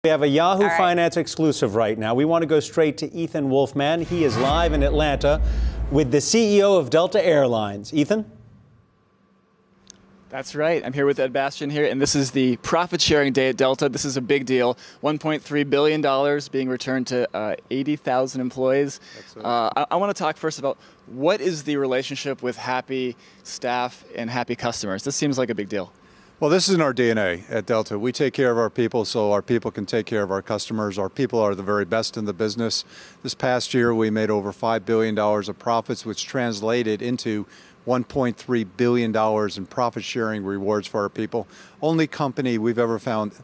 We have a Yahoo Finance exclusive right now. We want to go straight to Ethan Wolff-Mann. He is live in Atlanta with the CEO of Delta Airlines. Ethan? That's right. I'm here with Ed Bastian here, and this is the profit-sharing day at Delta. This is a big deal. $1.3 billion being returned to 80,000 employees. I want to talk first about what is the relationship with happy staff and happy customers. This seems like a big deal. Well, this is in our DNA at Delta. We take care of our people so our people can take care of our customers. Our people are the very best in the business. This past year, we made over $5 billion of profits, which translated into $1.3 billion in profit-sharing rewards for our people. Only company we've ever found,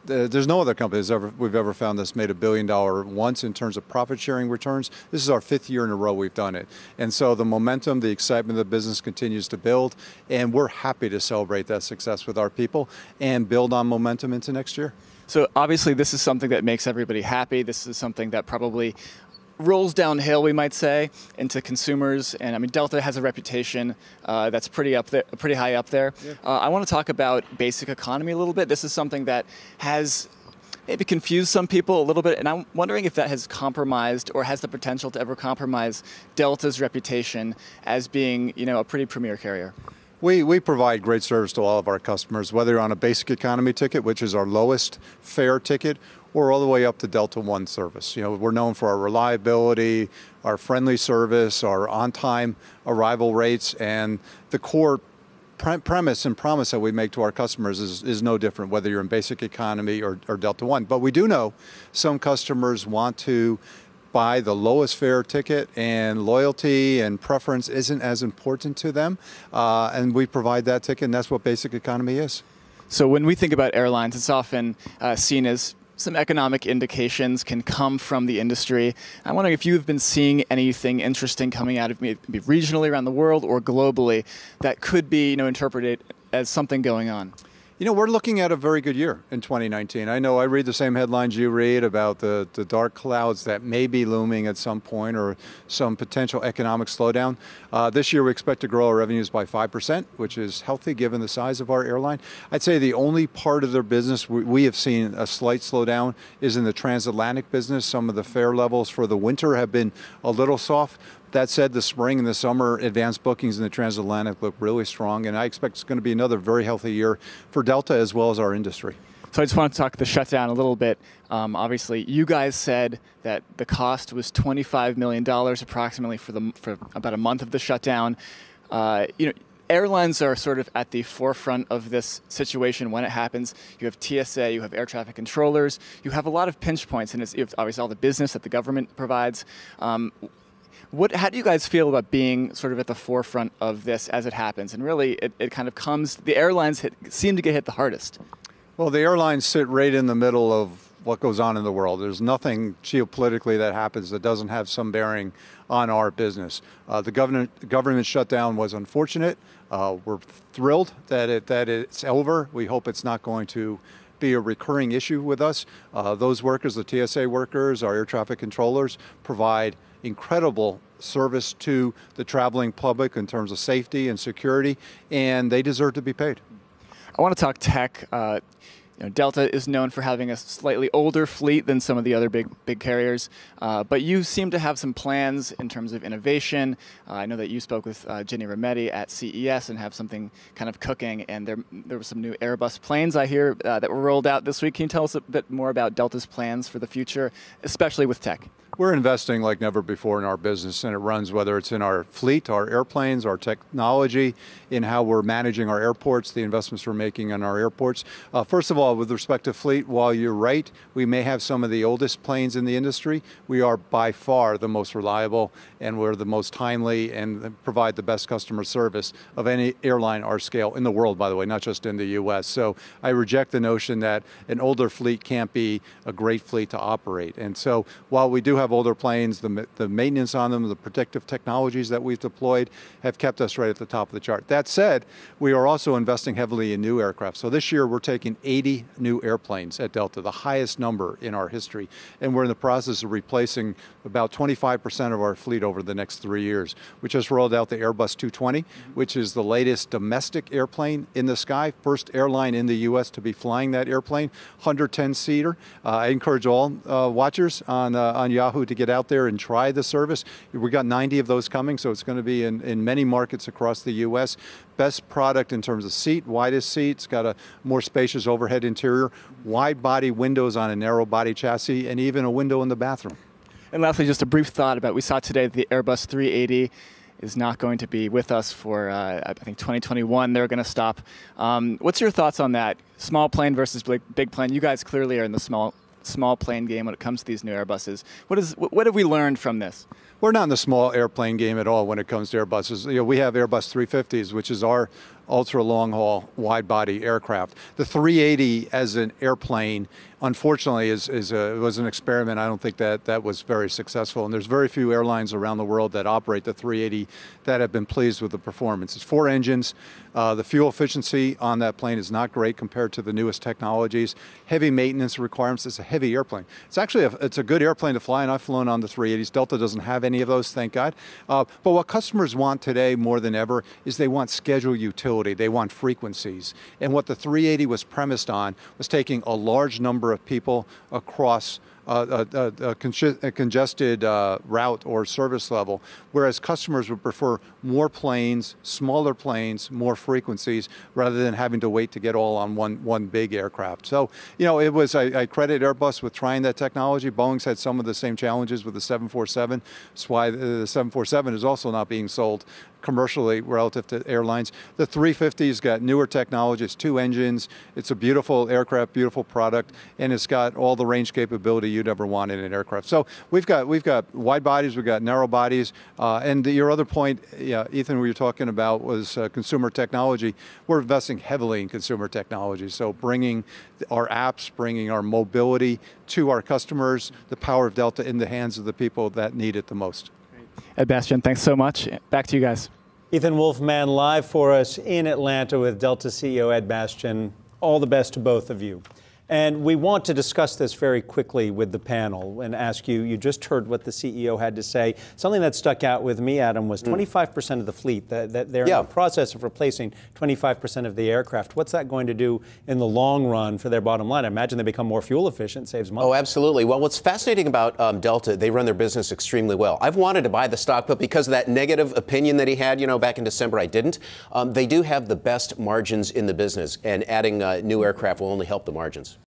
there's no other company we've ever found that's made $1 billion once in terms of profit-sharing returns. This is our 5th year in a row we've done it. And so the momentum, the excitement of the business continues to build, and we're happy to celebrate that success with our people and build on momentum into next year. So obviously this is something that makes everybody happy. This is something that probably rolls downhill, we might say, into consumers. And I mean, Delta has a reputation that's pretty high up there. Yeah. I want to talk about basic economy a little bit. This is something that has maybe confused some people a little bit, and I'm wondering if that has compromised or has the potential to ever compromise Delta's reputation as being, you know, a pretty premier carrier. We provide great service to all of our customers, whether you're on a basic economy ticket, which is our lowest fare ticket, or all the way up to Delta One service. You know, we're known for our reliability, our friendly service, our on-time arrival rates, and the core premise and promise that we make to our customers is no different, whether you're in basic economy or Delta One. But we do know some customers want to buy the lowest fare ticket, and loyalty and preference isn't as important to them, and we provide that ticket, and that's what basic economy is. So when we think about airlines, it's often seen as some economic indications can come from the industry. I'm wondering if you've been seeing anything interesting coming out of maybe regionally around the world or globally that could be, you know, interpreted as something going on. You know, we're looking at a very good year in 2019. I know I read the same headlines you read about the dark clouds that may be looming at some point or some potential economic slowdown. This year we expect to grow our revenues by 5%, which is healthy given the size of our airline. I'd say the only part of their business we have seen a slight slowdown is in the transatlantic business. Some of the fare levels for the winter have been a little soft. That said, the spring and the summer advanced bookings in the transatlantic look really strong, and I expect it's going to be another very healthy year for Delta as well as our industry. So I just want to talk the shutdown a little bit. Obviously, you guys said that the cost was $25 million approximately for about a month of the shutdown. You know, airlines are sort of at the forefront of this situation when it happens. You have TSA, you have air traffic controllers, you have a lot of pinch points, and you have obviously all the business that the government provides. How do you guys feel about being sort of at the forefront of this as it happens? And really, it kind of comes, the airlines seem to get hit the hardest. Well, the airlines sit right in the middle of what goes on in the world. There's nothing geopolitically that happens that doesn't have some bearing on our business. The government shutdown was unfortunate. We're thrilled that it's over. We hope it's not going to be a recurring issue with us. Those workers, the TSA workers, our air traffic controllers, provide incredible service to the traveling public in terms of safety and security, and they deserve to be paid. I want to talk tech. You know, Delta is known for having a slightly older fleet than some of the other big carriers, but you seem to have some plans in terms of innovation. I know that you spoke with Ginny Rometty at CES and have something kind of cooking, and there were some new AIRBUS planes I hear that were rolled out this week. Can you tell us a bit more about Delta's plans for the future, especially with tech? We're investing like never before in our business, and it runs whether it's in our fleet, our airplanes, our technology, in how we're managing our airports, the investments we're making in our airports. First of all, with respect to fleet, while you're right, we may have some of the oldest planes in the industry, we are by far the most reliable, and we're the most timely and provide the best customer service of any airline our scale in the world, by the way, not just in the US. So I reject the notion that an older fleet can't be a great fleet to operate. And so while we do have older planes, the maintenance on them, the protective technologies that we've deployed have kept us right at the top of the chart. That said, we are also investing heavily in new aircraft. So this year we're taking 80 30 new airplanes at Delta, the highest number in our history. And we're in the process of replacing about 25% of our fleet over the next 3 years. We just rolled out the Airbus 220, which is the latest domestic airplane in the sky, first airline in the U.S. to be flying that airplane, 110-seater. I encourage all watchers on Yahoo to get out there and try the service. We got 90 of those coming, so it's going to be in many markets across the U.S. Best product in terms of seat, widest seat. It's got a more spacious overhead interior, wide body windows on a narrow body chassis, and even a window in the bathroom. And lastly, just a brief thought about, we saw today that the Airbus 380 is not going to be with us for, I think, 2021. They're going to stop. What's your thoughts on that? Small plane versus big plane. You guys clearly are in the small plane game when it comes to these new Airbuses. What have we learned from this? We're not in the small airplane game at all when it comes to Airbuses. We have Airbus 350s, which is our ultra long haul wide body aircraft. The 380 as an airplane, unfortunately, was an experiment. I don't think that was very successful. And there's very few airlines around the world that operate the 380 that have been pleased with the performance. It's 4 engines. The fuel efficiency on that plane is not great compared to the newest technologies. Heavy maintenance requirements. It's a heavy airplane. It's actually it's a good airplane to fly, and I've flown on the 380s. Delta doesn't have any of those, thank God. But what customers want today more than ever is they want schedule utility. They want frequencies. And what the 380 was premised on was taking a large number of people across a congested route or service level, whereas customers would prefer more planes, smaller planes, more frequencies, rather than having to wait to get all on one big aircraft. So, I credit Airbus with trying that technology. Boeing's had some of the same challenges with the 747. That's why the 747 is also not being sold commercially relative to airlines. The 350's got newer technology. It's 2 engines. It's a beautiful aircraft, beautiful product, and it's got all the range capability you'd ever want in an aircraft. So we've got wide bodies, we've got narrow bodies, and your other point, Ethan, what you're talking about was consumer technology. We're investing heavily in consumer technology. So bringing our apps, bringing our mobility to our customers, the power of Delta in the hands of the people that need it the most. Ed Bastian, thanks so much. Back to you guys. Ethan Wolff-Mann live for us in Atlanta with Delta CEO Ed Bastian. All the best to both of you. And we want to discuss this very quickly with the panel and ask you, you just heard what the CEO had to say. Something that stuck out with me, Adam, was 25% of the fleet, that they're in the process of replacing 25% of the aircraft. What's that going to do in the long run for their bottom line? I imagine they become more fuel efficient, saves money. Oh, absolutely. Well, what's fascinating about Delta, they run their business extremely well. I've wanted to buy the stock, but because of that negative opinion that he had, back in December, I didn't. They do have the best margins in the business, and adding new aircraft will only help the margins.